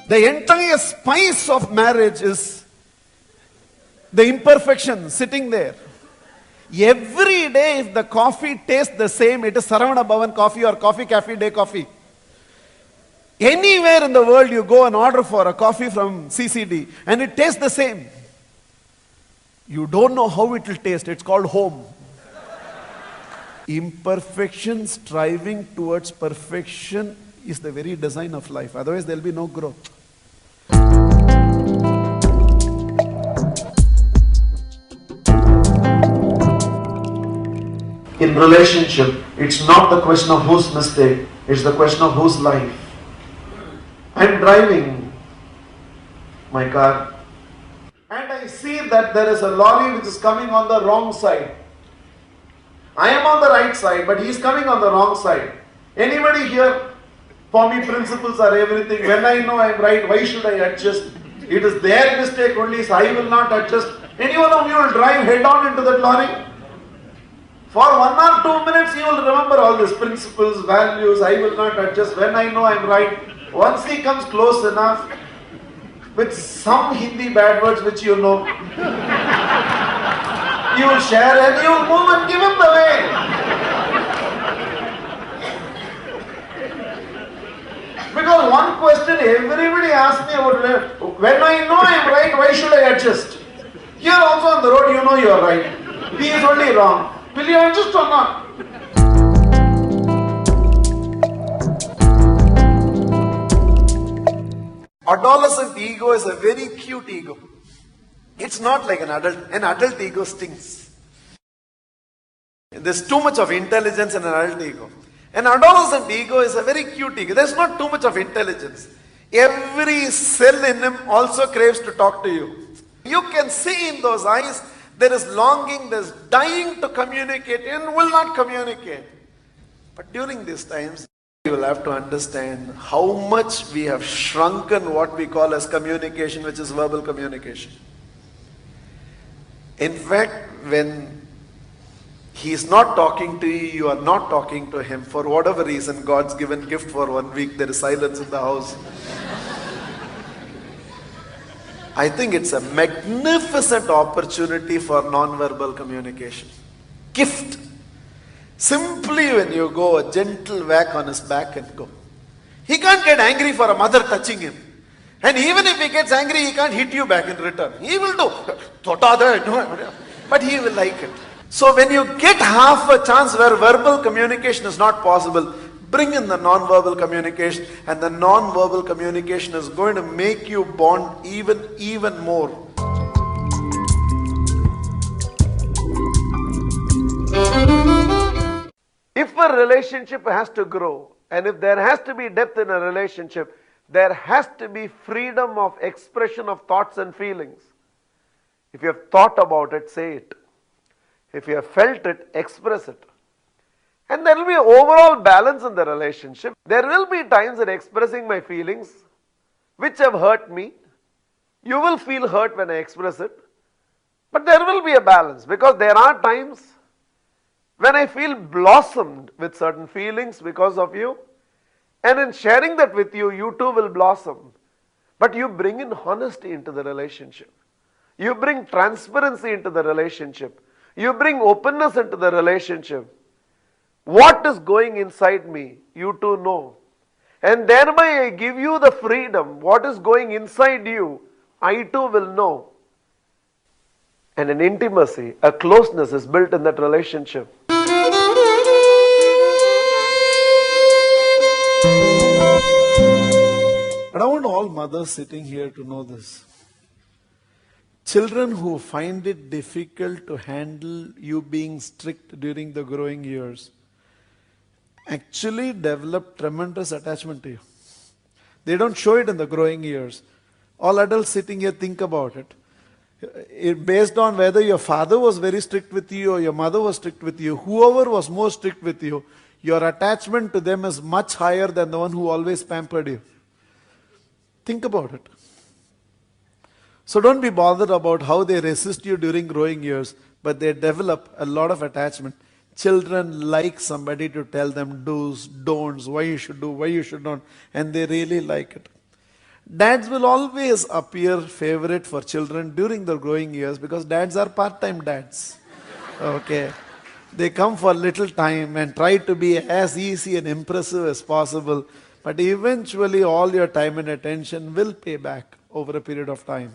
The entire spice of marriage is the imperfection sitting there. Every day, if the coffee tastes the same, it is Saravana Bhavan coffee or Coffee Cafe Day coffee. Anywhere in the world you go and order for a coffee from CCD and it tastes the same. You don't know how it will taste. It's called home. Imperfection striving towards perfection is the very design of life. Otherwise there will be no growth. In relationship, it's not the question of whose mistake, it's the question of whose life. I'm driving my car and I see that there is a lorry which is coming on the wrong side. I am on the right side, but he is coming on the wrong side. Anybody here? For me, principles are everything. When I know I am right, why should I adjust? It is their mistake only, so I will not adjust. Anyone of you will drive head on into that lorry? For 1 or 2 minutes, you will remember all these principles, values. I will not adjust when I know I am right. Once he comes close enough, with some Hindi bad words which you know, you will share and you will move and give him the way. Because one question everybody asks me about, when I know I am right, why should I adjust? Here also on the road, you know you are right. He is only wrong. Will you adjust or not? Adolescent ego is a very cute ego. It's not like an adult. An adult ego stings. There's too much of intelligence in an adult ego. An adolescent ego is a very cute ego. There's not too much of intelligence. Every cell in him also craves to talk to you. You can see in those eyes, there is longing, there is dying to communicate and will not communicate. But during these times, you will have to understand how much we have shrunken what we call as communication, which is verbal communication. In fact, when he is not talking to you, you are not talking to him. For whatever reason, God's given gift for 1 week, there is silence in the house. I think it's a magnificent opportunity for non-verbal communication. Gift. Simply when you go, a gentle whack on his back and go. He can't get angry for a mother touching him. And even if he gets angry, he can't hit you back in return. He will do. But he will like it. So when you get half a chance where verbal communication is not possible, bring in the non-verbal communication, and the non-verbal communication is going to make you bond even more. If a relationship has to grow, and if there has to be depth in a relationship, there has to be freedom of expression of thoughts and feelings. If you have thought about it, say it. If you have felt it, express it. And there will be overall balance in the relationship. There will be times in expressing my feelings which have hurt me. You will feel hurt when I express it. But there will be a balance, because there are times when I feel blossomed with certain feelings because of you. And in sharing that with you, you too will blossom. But you bring in honesty into the relationship. You bring transparency into the relationship. You bring openness into the relationship. What is going inside me, you too know. And thereby I give you the freedom. What is going inside you, I too will know. And an intimacy, a closeness is built in that relationship. But I want all mothers sitting here to know this. Children who find it difficult to handle you being strict during the growing years actually develop tremendous attachment to you. They don't show it in the growing years. All adults sitting here, think about it. Based on whether your father was very strict with you or your mother was strict with you, whoever was more strict with you, your attachment to them is much higher than the one who always pampered you. Think about it. So don't be bothered about how they resist you during growing years, but they develop a lot of attachment. Children like somebody to tell them do's, don'ts, why you should do, why you should not, and they really like it. Dads will always appear favorite for children during their growing years because dads are part-time dads. Okay. They come for little time and try to be as easy and impressive as possible. But eventually all your time and attention will pay back over a period of time.